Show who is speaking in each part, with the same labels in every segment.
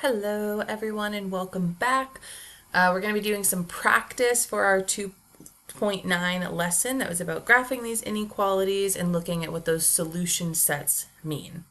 Speaker 1: Hello everyone and welcome back. We're going to be doing some practice for our 2.9 lesson that was about graphing these inequalities and looking at what those solution sets mean.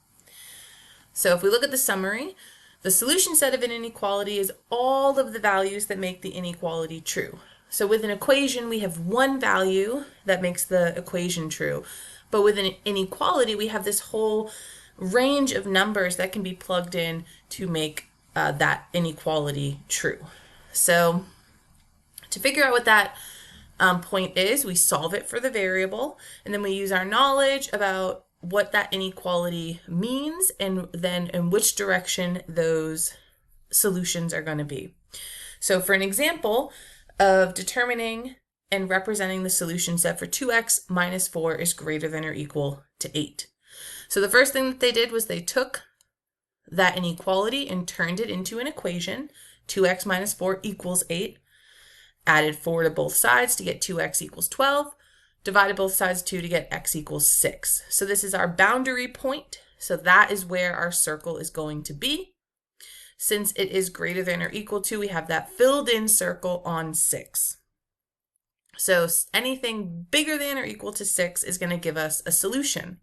Speaker 1: So if we look at the summary, the solution set of an inequality is all of the values that make the inequality true. So with an equation, we have one value that makes the equation true. But with an inequality, we have this whole range of numbers that can be plugged in to make that inequality true. So to figure out what that point is, we solve it for the variable, and then we use our knowledge about what that inequality means and then in which direction those solutions are going to be. So for an example of determining and representing the solution set for 2x minus 4 is greater than or equal to 8. So the first thing that they did was they took that inequality and turned it into an equation. 2x minus 4 equals 8. Added 4 to both sides to get 2x equals 12. Divided both sides 2 to get x equals 6. So this is our boundary point. So that is where our circle is going to be. Since it is greater than or equal to, we have that filled in circle on 6. So anything bigger than or equal to 6 is going to give us a solution.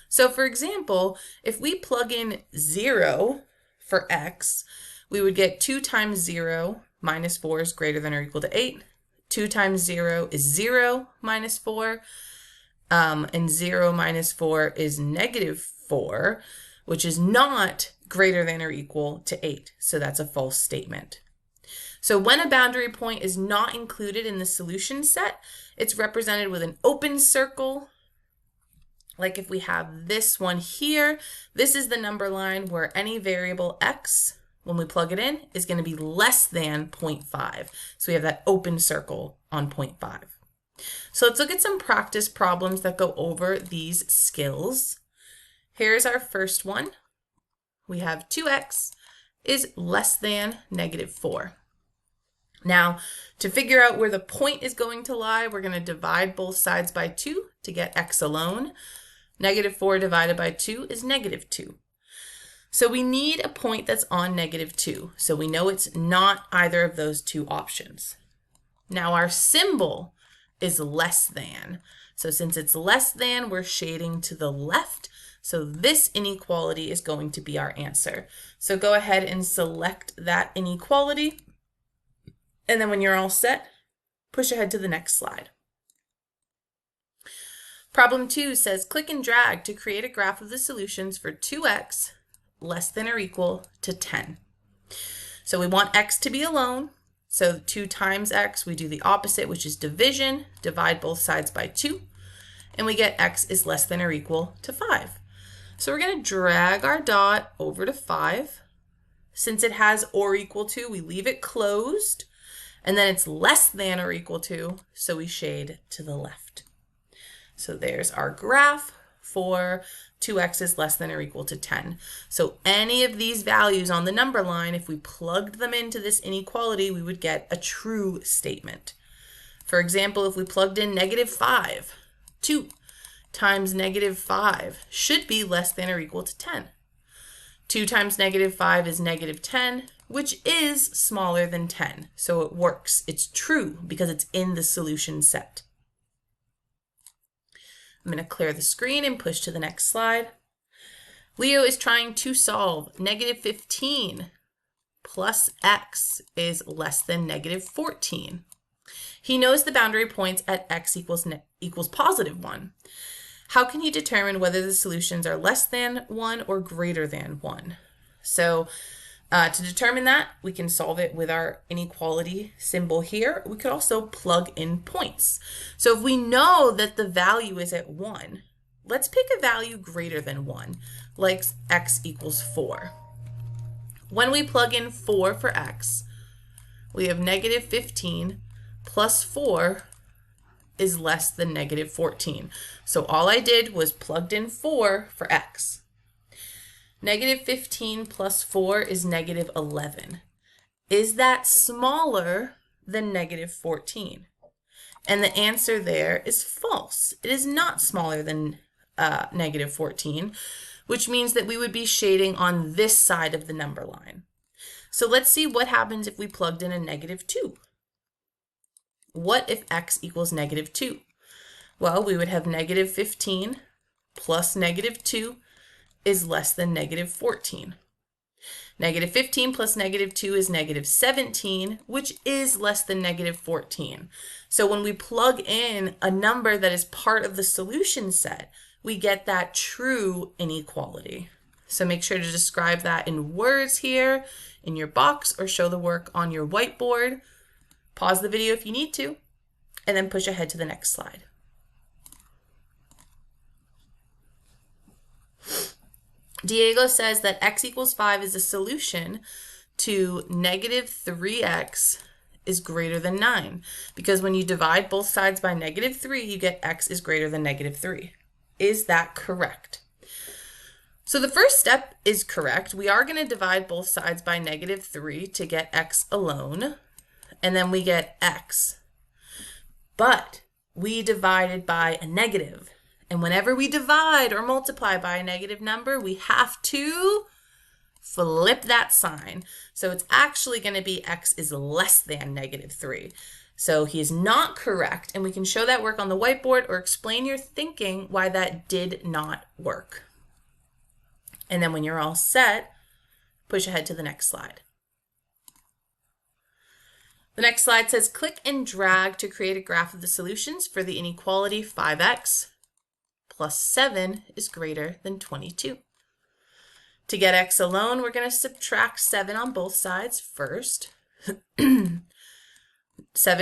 Speaker 1: So for example, if we plug in 0 for x, we would get 2 times 0 minus 4 is greater than or equal to 8. 2 times 0 is 0 minus 4. And 0 minus 4 is negative 4, which is not greater than or equal to 8. So that's a false statement. So when a boundary point is not included in the solution set, it's represented with an open circle. Like if we have this one here, this is the number line where any variable x, when we plug it in, is going to be less than 0.5. So we have that open circle on 0.5. So let's look at some practice problems that go over these skills. Here's our first one. We have 2x is less than negative 4. Now, to figure out where the point is going to lie, we're going to divide both sides by 2 to get x alone. Negative 4 divided by 2 is negative 2. So we need a point that's on negative 2. So we know it's not either of those two options. Now our symbol is less than. So since it's less than, we're shading to the left. So this inequality is going to be our answer. So go ahead and select that inequality. And then when you're all set, push ahead to the next slide. Problem 2 says click and drag to create a graph of the solutions for 2x less than or equal to 10. So we want x to be alone. So 2 times x, we do the opposite, which is division, divide both sides by 2, and we get x is less than or equal to 5. So we're going to drag our dot over to 5. Since it has or equal to, we leave it closed, and then it's less than or equal to, so we shade to the left. So there's our graph for 2x is less than or equal to 10. So any of these values on the number line, if we plugged them into this inequality, we would get a true statement. For example, if we plugged in negative 5, 2 times negative 5 should be less than or equal to 10. 2 times negative 5 is negative 10, which is smaller than 10. So it works. It's true because it's in the solution set. I'm going to clear the screen and push to the next slide. Leo is trying to solve negative 15 plus x is less than negative 14. He knows the boundary points at x equals positive 1. How can he determine whether the solutions are less than 1 or greater than 1? So to determine that, we can solve it with our inequality symbol here. We could also plug in points. So if we know that the value is at 1, let's pick a value greater than 1, like x equals 4. When we plug in 4 for x, we have negative 15 plus 4 is less than negative 14. So all I did was plugged in 4 for x. Negative 15 plus 4 is negative 11. Is that smaller than negative 14? And the answer there is false. It is not smaller than negative 14, which means that we would be shading on this side of the number line. So let's see what happens if we plugged in a -2. What if x equals -2? Well, we would have -15 plus -2 is less than -14. -15 plus -2 is -17, which is less than -14. So when we plug in a number that is part of the solution set, we get that true inequality. So make sure to describe that in words here in your box or show the work on your whiteboard. Pause the video if you need to, and then push ahead to the next slide. Diego says that x equals 5 is a solution to -3x is greater than 9. Because when you divide both sides by -3, you get x is greater than -3. Is that correct? So the first step is correct. We are going to divide both sides by -3 to get x alone, and then we get x. But we divided by a negative. And whenever we divide or multiply by a negative number, we have to flip that sign. So it's actually going to be x is less than -3. So he is not correct, and we can show that work on the whiteboard or explain your thinking why that did not work. And then when you're all set, push ahead to the next slide. The next slide says click and drag to create a graph of the solutions for the inequality 5x plus 7 is greater than 22. To get x alone, we're going to subtract 7 on both sides first. 7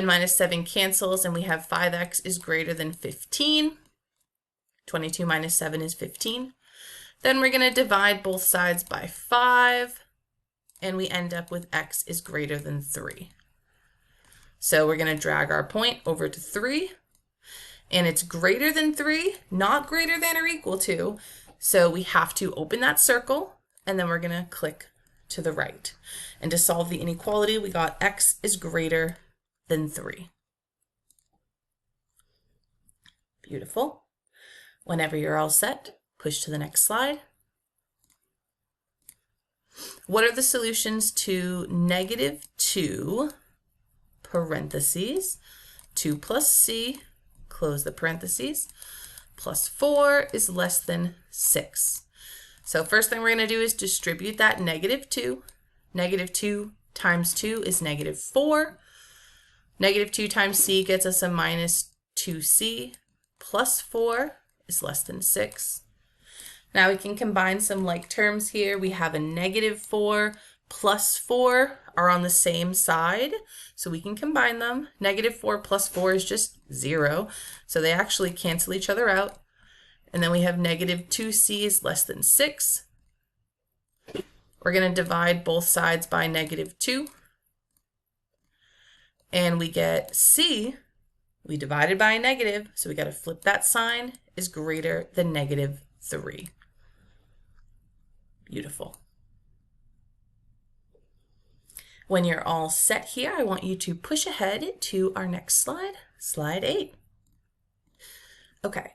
Speaker 1: minus 7 cancels, and we have 5x is greater than 15. 22 minus 7 is 15. Then we're going to divide both sides by 5, and we end up with x is greater than 3. So we're going to drag our point over to 3, and it's greater than 3, not greater than or equal to. So we have to open that circle, and then we're going to click to the right. And to solve the inequality, we got x is greater than 3. Beautiful. Whenever you're all set, push to the next slide. What are the solutions to -2 parentheses 2 plus c, close the parentheses, plus 4 is less than 6. So first thing we're going to do is distribute that -2. -2 times 2 is -4. -2 times c gets us a -2c, plus 4 is less than 6. Now we can combine some like terms here. We have a -4 plus 4 are on the same side, so we can combine them. -4 plus 4 is just 0, so they actually cancel each other out. And then we have -2c is less than 6. We're going to divide both sides by -2. And we get c, we divided by a negative, so we got to flip that sign, is greater than -3. Beautiful. When you're all set here, I want you to push ahead to our next slide, slide 8. Okay,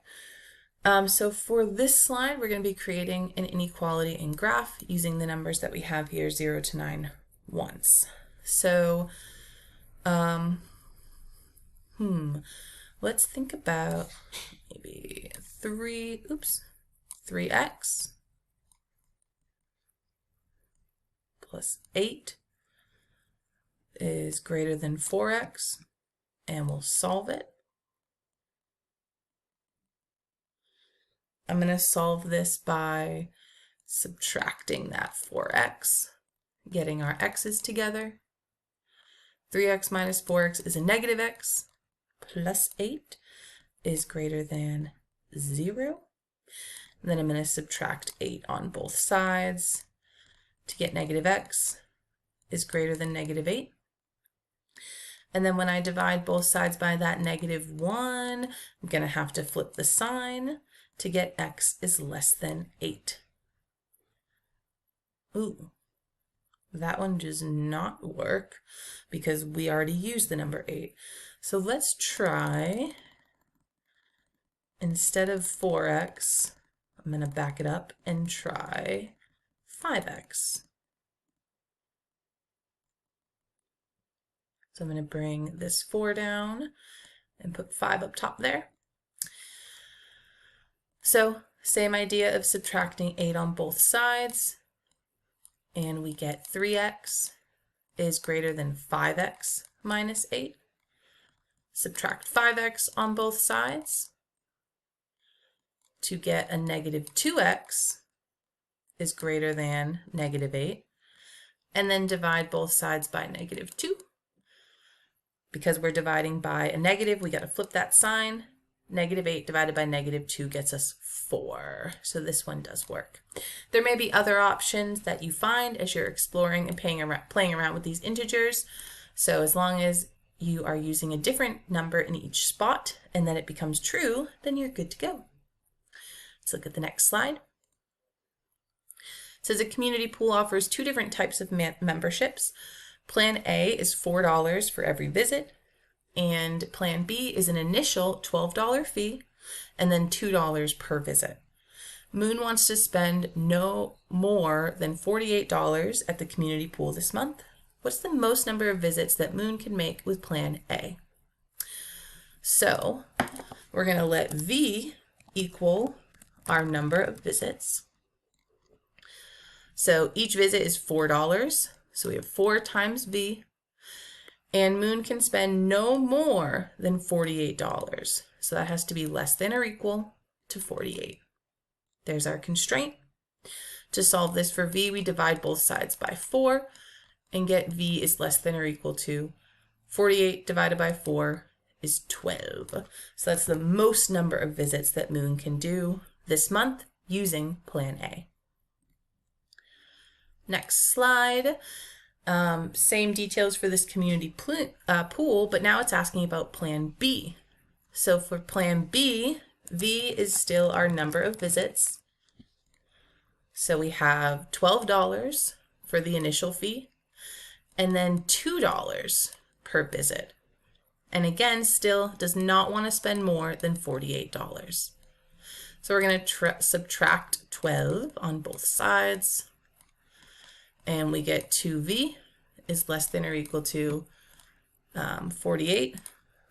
Speaker 1: so for this slide, we're going to be creating an inequality in graph using the numbers that we have here, 0 to 9 once. So, let's think about maybe 3x plus 8 is greater than 4x, and we'll solve it. I'm going to solve this by subtracting that 4x, getting our x's together. 3x minus 4x is a -x, plus 8 is greater than 0. And then I'm going to subtract 8 on both sides to get -x is greater than -8. And then when I divide both sides by that -1, I'm going to have to flip the sign to get x is less than 8. Ooh, that one does not work because we already used the number 8. So let's try, instead of 4x, I'm going to back it up and try 5x. So I'm going to bring this 4 down and put 5 up top there. So same idea of subtracting 8 on both sides, and we get 3x is greater than 5x minus 8. Subtract 5x on both sides to get a negative 2x is greater than negative 8. And then divide both sides by negative 2. Because we're dividing by a negative, we got to flip that sign. Negative 8 divided by negative 2 gets us 4. So this one does work. There may be other options that you find as you're exploring and playing around with these integers. So as long as you are using a different number in each spot and then it becomes true, then you're good to go. Let's look at the next slide. It says a community pool offers 2 different types of memberships. Plan A is $4 for every visit, and Plan B is an initial $12 fee and then $2 per visit. Moon wants to spend no more than $48 at the community pool this month. What's the most number of visits that Moon can make with Plan A? So we're going to let V equal our number of visits. So each visit is $4. So we have 4 times V. And Moon can spend no more than $48. So that has to be less than or equal to 48. There's our constraint. To solve this for V, we divide both sides by 4 and get V is less than or equal to 48 divided by 4 is 12. So that's the most number of visits that Moon can do this month using Plan A. Next slide. Same details for this community pool, but now it's asking about Plan B. So for Plan B, V is still our number of visits. So we have $12 for the initial fee, and then $2 per visit. And again, still does not want to spend more than $48. So we're going to subtract 12 on both sides. And we get 2V is less than or equal to 48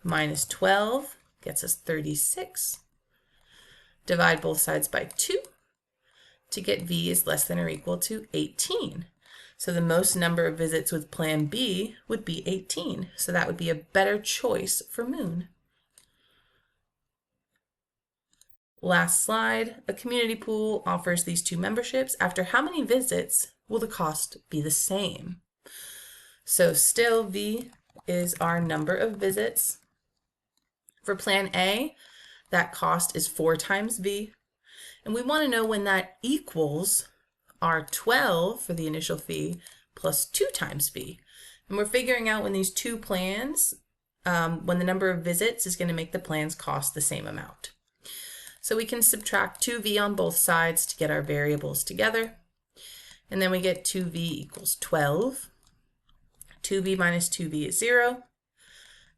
Speaker 1: minus 12 gets us 36. Divide both sides by 2 to get V is less than or equal to 18. So the most number of visits with Plan B would be 18. So that would be a better choice for Moon. Last slide. A community pool offers these 2 memberships. After how many visits will the cost be the same? So still V is our number of visits. For Plan A, that cost is 4 times V. And we want to know when that equals our 12 for the initial fee plus 2 times V. And we're figuring out when these 2 plans, when the number of visits is going to make the plans cost the same amount. So we can subtract 2V on both sides to get our variables together. And then we get 2V equals 12. 2V minus 2V is 0.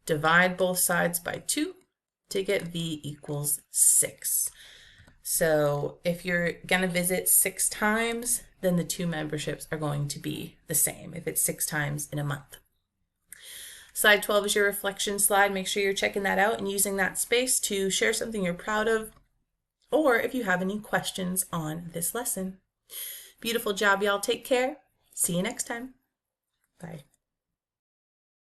Speaker 1: Divide both sides by 2 to get V equals 6. So if you're going to visit 6 times, then the 2 memberships are going to be the same if it's 6 times in a month. Slide 12 is your reflection slide. Make sure you're checking that out and using that space to share something you're proud of, or if you have any questions on this lesson. Beautiful job, y'all. Take care. See you next time. Bye.